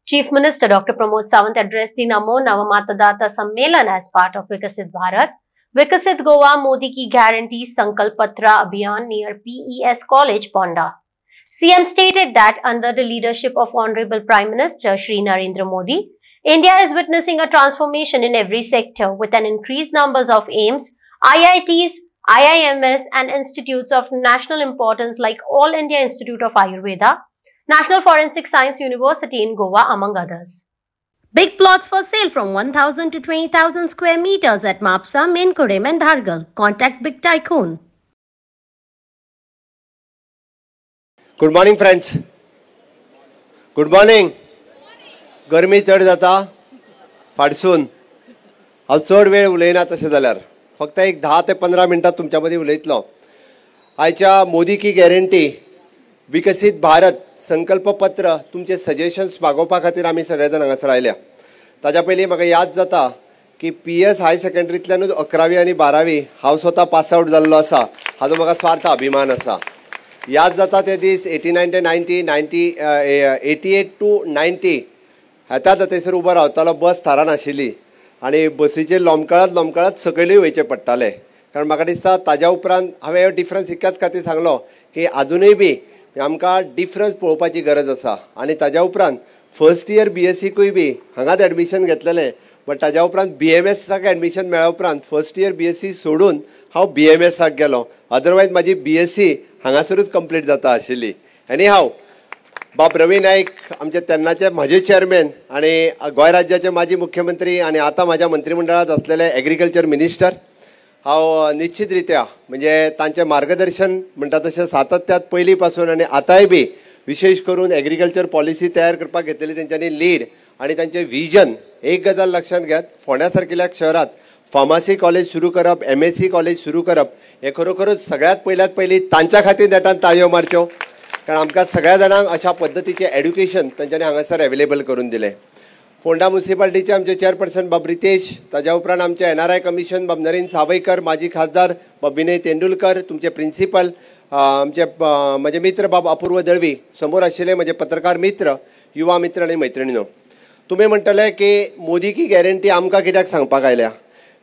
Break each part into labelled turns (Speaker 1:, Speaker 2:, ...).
Speaker 1: Chief Minister Dr. Pramod Sawant addressed the Namo Nava Matadata Sammelan as part of Vikasit Bharat, Vikasit Goa Modi Ki Guarantee Sankalp Patra Abhiyan near PES College, Ponda. CM stated that under the leadership of Honorable Prime Minister Shri Narendra Modi, India is witnessing a transformation in every sector with an increased numbers of AIIMS, IITs, IIMS and institutes of national importance like All India Institute of Ayurveda, National Forensic Science University in Goa, among others. Big plots for sale from 1,000 to 20,000 square meters at Mapsa, Menkurem and Dhargal. Contact Big Tycoon.
Speaker 2: Good morning, friends. Good morning. गरमी चड जाता फाडसून हांव चड वेळ उलयना तशें जाल्यार फक्त एक 10 ते 15 मिनटां तुमच्या मदीं उलयतलो. आयच्या मोदी की गॅरंटी विकसीत भारत संकल्प पत्र तुमचे सजेशन्स मागोवपा खातीर आमी सगळे जाण हांगासर आयल्या. ताच्या पयलीं म्हाका याद जाता की PS हाय सेकंडरींतल्यानूच 11वी आनी 12वी हांव स्वता पास आउट जाल्लो आसा. हाजो म्हाका स्वार्थ अभिमान आसा. याद जाता ते दीस 89 ते 90 88 टू 90 हातात थंयसर उबो रावतालो. बस थारा नाशिल्ली आनी बसीचेर लोंबकळत सकयलूय वयचें पडटालें. कारण म्हाका दिसता ताज्या उपरांत हांवें डिफरन्स इतक्याच खातीर सांगलो की आजुनूय बी आमकां डिफरन्स पळोवपाची गरज आसा. आनी ताज्या उपरांत फर्स्ट इयर BScकूय बी हांगाच एडमिशन घेतलेलें. बट ताज्या उपरांत BMSक एडमिशन मेळ्ळ्या उपरांत फर्स्ट इयर BSc सोडून हांव BMSक गेलो. अदरवायज म्हाजी BSc हांगासरूच कंप्लीट जाता आशिल्ली. एनी हांव बाब रवी नाईक आमचे तेन्नाचे म्हजे चेअरमॅन आनी गोंय राज्याचे माजी मुख्यमंत्री आनी आतां म्हाज्या मंत्रिमंडळांत आसलेले एग्रीकल्चर मिनिस्टर. हांव निश्चित रित्या म्हणजे तांचें मार्गदर्शन म्हणटा तशें सातत्यात पयलीं पासून आनी आतांय बी विशेष करून एग्रीकल्चर पॉलिसी तयार करपाक घेतलेली तेंच्यांनी लीड आनी तांचें विजन. एक गजाल लक्षांत घेयात, फोंड्या सारकिल्या शहरात फार्मसी कॉलेज सुरू करप, MSc कॉलेज सुरू करप हे खरोखरच सगळ्यात पयलीं तांच्या खातीर नेटान ताळयो मारच्यो. कारण आमकां सगळ्या जाणांक अशा पद्दतीचें एड्युकेशन तांच्यांनी हांगासर अवेलेबल करून दिलें. फोंडा म्युनिसिपालिटीचे आमचे चेअरपर्सन बाब रितेश, ताज्या उपरांत आमचे NRI कमिशन बाब नरेंद्र सावयकर, माजी खासदार बाब विनय तेंडुलकर, तुमचे प्रिन्सिपल आमचे म्हजे मित्र बाब अपूर्व दळवी, समोर आशिल्ले म्हजे पत्रकार मित्र, युवा मित्र आनी मैत्रिणींनो. तुमी म्हणटले की मोदी की गॅरंटी आमकां कित्याक सांगपाक आयल्या.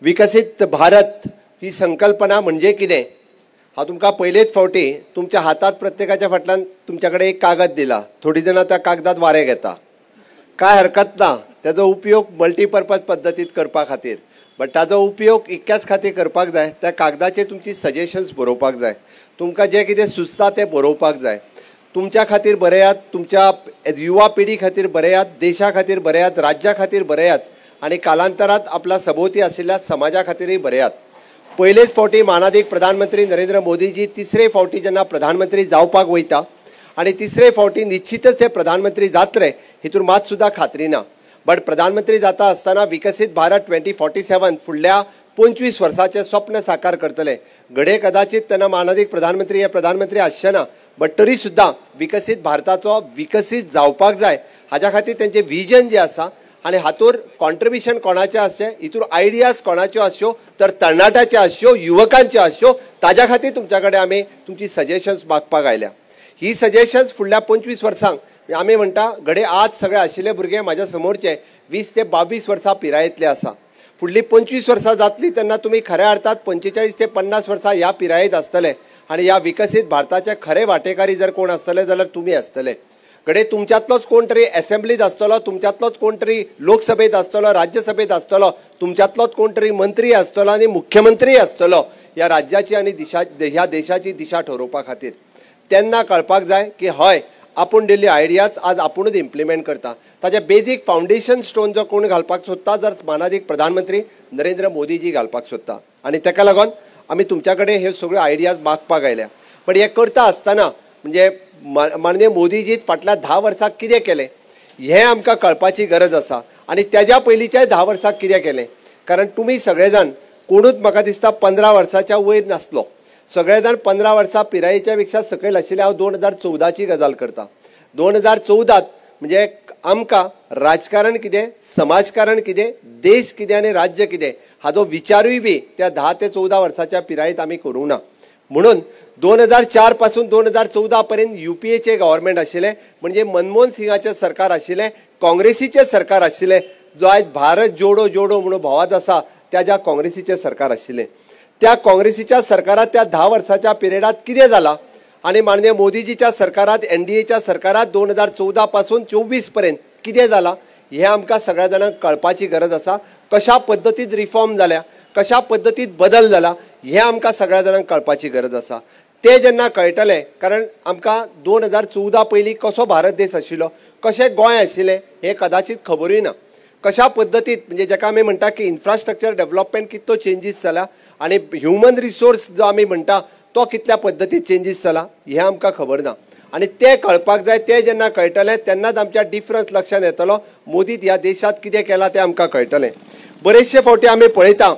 Speaker 2: विकसीत भारत ही संकल्पना म्हणजे कितें हांव तुमकां पयलेच फावटी तुमच्या हातात प्रत्येकाच्या फाटल्यान तुमच्या कडेन एक कागद दिला. थोडी जाणां त्या कागदात वारें घेता. काय हरकत ना, तेजो उपयोग मल्टीपर्पज पद्दतीत करपा खातीर. बट ताजो उपयोग इतक्याच खातीर करपाक जाय, त्या कागदाचेर तुमची सजेशन्स बरोवपाक जाय. तुमकां जें कितें सुचता तें बरोवपाक जाय. तुमच्या खातीर बरयात, तुमच्या युवा पिढी खातीर बरयात, देशा खातीर बरयात, राज्या खातीर बरयात आनी कालांतरांत आपल्या सभोवती आशिल्ल्या समाजा खातीरय बरयात. पयलेच फावटी मानादीक प्रधानमंत्री नरेंद्र मोदीजी तिसरे फावटी जेन्ना प्रधानमंत्री जावपाक वयता आनी तिसरे फावटी निश्चितच ते प्रधानमंत्री जातले हितून मात सुद्दां खात्री ना. बट प्रधानमंत्री जाता आसतना विकसीत भारत 2047 फुडल्या 25 वर्सांचें स्वप्न साकार करतले. घडये कदाचित तेन्ना मानादीक प्रधानमंत्री हे प्रधानमंत्री आसचे ना. बट तरी सुद्दां विकसीत भारताचो विकसीत जावपाक जाय हाज्या खातीर तेंचें विजन जें आसा आनी हातूर कॉन्ट्रिब्युशन कोणाचें आसचें, हितूर आयडियाज कोणाच्यो आसच्यो तर तरणाट्याच्यो आसच्यो, युवकांच्यो आसच्यो. ताज्या खातीर तुमच्या कडेन आमी तुमची सजेशन्स मागपाक आयल्या. ही सजेशन्स फुडल्या 25 वर्सांक आमी म्हणटा घडये आज सगळे आशिल्ले भुरगे म्हाज्या समोरचे 20 ते 22 वर्सां पिरायेंतले आसा. फुडली 25 वर्सां जातली तेन्ना तुमी खऱ्या अर्थात 45 ते 50 वर्सां ह्या पिरायेंत आसतले आनी ह्या विकसीत भारताचे खरे वांटेकारी जर कोण आसतले जाल्यार तुमी आसतले. घडये तुमच्यांतलोच कोण तरी असेंब्लीत आसतलो, तुमच्यांतलोच कोण तरी लोकसभेत आसतलो, राज्यसभेत आसतलो, तुमच्यांतलोच कोण तरी मंत्री आसतलो आनी मुख्यमंत्री आसतलो ह्या राज्याची आनी ह्या देशाची दिशा ठरोवपा खातीर. तेन्ना कळपाक जाय की हय आपूण दिल्ली आयडियाज आज आपुणूच इम्प्लिमेंट करता. ताचे बेजीक फावंडेशन स्टोन जो कोण घालपाक सोदता जर मानादीक प्रधानमंत्री नरेंद्र मोदीजी घालपाक सोदता. आनी ताका लागून आमी तुमच्या कडेन ह्यो सगळ्यो आयडियाज मागपाक आयल्या. बट हें करता आसतना म्हणजे माननीय मोदीजी फाटल्या 10 वर्सांक कितें केलें हें आमकां कळपाची गरज आसा. आनी तेज्या पयलींच्या 10 वर्सांक कितें केलें. कारण तुमी सगळे जाण कोणूच म्हाका दिसता 15 वर्साच्या वयर नासलो. सगळे जाण 15 वर्सां पिरायेच्या पेक्षा सकयल आशिल्ले. हांव 2014ची गजाल करता. 2014 म्हणजे आमकां राजकारण कितें, समाजकारण कितें, देश कितें आनी राज्य कितें हाजो विचारूय बी त्या 10 ते 14 वर्साच्या पिरायेंत आमी करूं ना. म्हणून 2004 पासून 2014 पर्यंत UPAचे गव्हर्नमेंट आशिल्लें म्हणजे मनमोहन सिंगाचें सरकार आशिल्लें. काँग्रेसीचे सरकार आशिल्लें, जो आज भारत जोडो जोडो म्हणून भोवात आसा त्या ज्या काँग्रेसीचे सरकार आशिल्लें, त्या काँग्रेसीच्या सरकारात त्या 10 वर्साच्या पिरियडात कितें जालां आणि माननीय मोदीजीच्या सरकारात एनडीएच्या सरकारात 2014 पासून 24 पर्यंत कितें जालां हे आमकां सगळ्या जाणांक कळपाची गरज आसा. कशा पद्दतीन रिफॉर्म जाल्या, कशा पद्दतीन बदल जाला हे आमकां सगळ्या जाणांक कळपाची गरज आसा. ते जेन्ना कळटलें, कारण आमकां 2014 पयलीं कसो भारत देश आशिल्लो, कशें गोंय आशिल्लें हे कदाचित खबरूय ना. कशा पद्दतीन म्हणजे जेका आमी म्हणटा की इन्फ्रास्ट्रक्चर डेव्हलपमेंट कितलो चेंजीस जाला आणि ह्युमन रिसोर्स जो आमी म्हणटा तो कितल्या पद्दतीन चेंजीस जाला हे आमकां खबर ना. आणि ते कळपाक जाय. ते जेन्ना कळटलें तेन्नाच आमच्या डिफरन्स लक्षात येतलो. मोदीन ह्या देशात कितें केलां तें आमकां कळटलें. बरेचशे फावटी आमी पळयता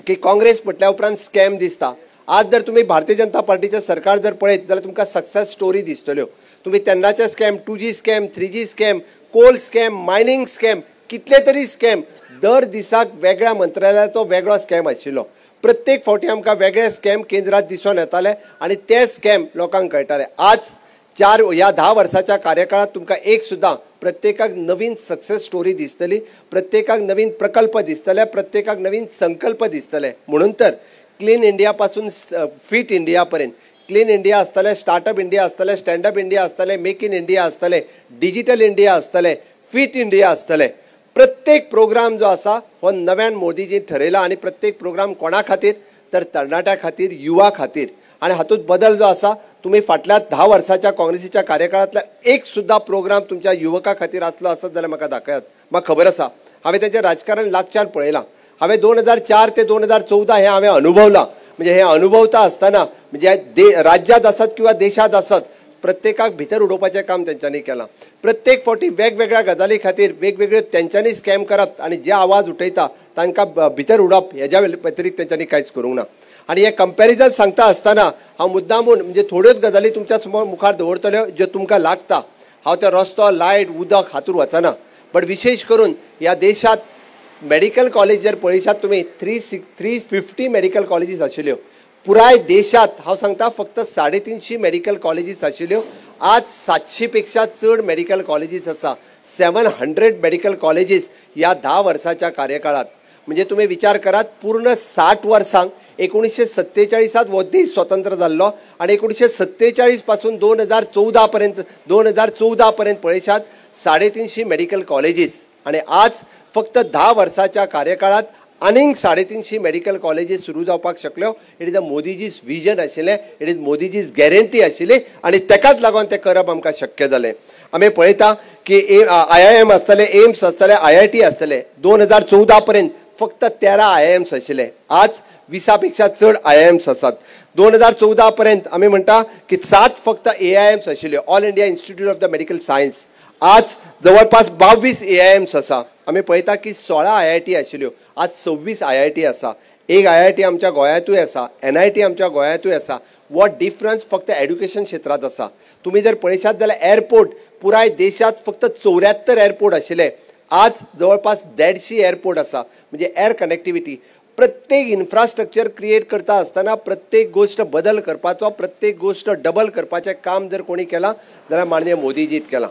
Speaker 2: की काँग्रेस म्हटल्या उपरांत स्कॅम दिसता. आज जर तुम्ही भारतीय जनता पार्टीचे सरकार जर पळयत जाल्यार तुमकां सक्सेस स्टोरी दिसतल्यो. तुम्ही तेन्नाचे scam, 2G scam, 3G scam, coal scam, mining scam, कितले तरी स्कॅम, दर दिसाक वेगळ्या मंत्रालयाचो वेगळो स्कॅम आशिल्लो. प्रत्येक फावटी आमकां वेगळे स्कॅम केंद्रात दिसून येताले आणि ते स्कॅम लोकांक कळटाले. आज ह्या 10 वर्साच्या कार्यकाळात तुमकां एक सुद्दां प्रत्येकाक नवीन सक्सेस स्टोरी दिसतली, प्रत्येकाक नवीन प्रकल्प दिसतले, प्रत्येकाक नवीन संकल्प दिसतले. म्हणून तर क्लीन इंडिया पासून फिट इंडिया पर्यंत, क्लीन इंडिया आसतलें, स्टार्टअप इंडिया आसतलें, स्टँडअप इंडिया आसतलें, मेक इन इंडिया आसतलें, डिजिटल इंडिया आसतलें, फिट इंडिया आसतलें. प्रत्येक प्रोग्राम जो आसा हो नव्यान मोदीजी ठरयला आणि प्रत्येक प्रोग्राम कोणा खातीर तर तरणाट्या खातीर, युवा खातीर. आणि हातूंत बदल जो आसा तुम्ही फाटल्या 10 वर्साच्या काँग्रेसीच्या कार्यकाळांतल्या एक सुद्धा प्रोग्राम तुमच्या युवका खातीर आसलो आसत जाल्यार म्हाका दाखयात. म्हाका खबर आसा, हांवें तेंचें राजकारण लागच्यान पळयलां. हांवें 2004 ते 2014 हे हांवें अनुभवलां. म्हणजे हे अनुभवता आसतना म्हणजे राज्यांत आसत किंवा देशांत आसत प्रत्येकाक भितर उडोवपाचें काम तेंच्यांनी केलां. प्रत्येक फावटी वेगवेगळ्या गजाली खातीर वेगवेगळ्यो तेंच्यांनी स्कॅम करप आणि जे आवाज उठयता तांकां भितर उडोवप हेज्या व्यतिरिक्त तेंच्यांनी कांयच करूंक ना. आणि हे कंपॅरिजन सांगता आसतना हांव मुद्दामून म्हणजे थोड्योच गजाली तुमच्या समोर मुखार दवरतल्यो ज्यो तुमकां लागता. हांव ते रस्तो, लायट, उदक हातूंत वचना. बट विशेश करून ह्या देशात मेडिकल कॉलेज जर पळयशात तुम्ही 350 मेडिकल कॉलेजीस आशिल्ल्यो. पुराय देशात हांव सांगता फक्त 350 मेडिकल कॉलेजीस आशिल्ल्यो. आज 700 पेक्षा चड मेडिकल कॉलेजीस आसा. 700 मेडिकल कॉलेजीस ह्या 10 वर्साच्या कार्यकाळात. म्हणजे तुम्ही विचार करात, पूर्ण 60 वर्सांक 1947 हो देश स्वतंत्र जाल्लो आणि 1947 पासून 2014 पर्यंत पळयशात 350 मेडिकल कॉलेजीस. आणि आज फक्त 10 वर्साच्या कार्यकाळात आनीक 350 मेडिकल कॉलेजीस सुरू जावपाक शकल्यो. इट इज अ मोदीजीज विजन आशिल्लें, इट इज मोदीजीज गॅरंटी आशिल्ली आणि तेकाच लागून तें करप आमकां शक्य जालें. आमी पळयता की IIM आसतले, एम्स आसतले, IIT आसतले. 2014 पर्यंत फक्त 13 IIMs आशिल्ले. आज 20 पेक्षा चड IIMs आसात. 2014 पर्यंत आमी म्हणटा की 7 फक्त AIMs आशिल्ल्यो, all India institute of the medical science. आज जवळपास 22 AIMs आसा. आमी पळयता की 16 IIT आशिल्ल्यो, आज 26 IIT आसा. एक IIT आमच्या गोंयांतूय आसा, NIT आमच्या गोंयांतूय आसा. हो डिफरन्स फक्त एड्युकेशन क्षेत्रात आसा. तुम्ही जर पळयशात जाल्यार एअरपोर्ट पुराय देशात फक्त 74 एअरपोर्ट आशिल्ले. आज जवळपास 150 एअरपोर्ट आसा. म्हणजे एअर कनेक्टिविटी, प्रत्येक इन्फ्रास्ट्रक्चर क्रिएट करता आसतना प्रत्येक गोष्ट बदल करपाचो, प्रत्येक गोष्ट डबल करपाचें काम जर कोणी केलां जाल्यार माननीय मोदीजीत केलां.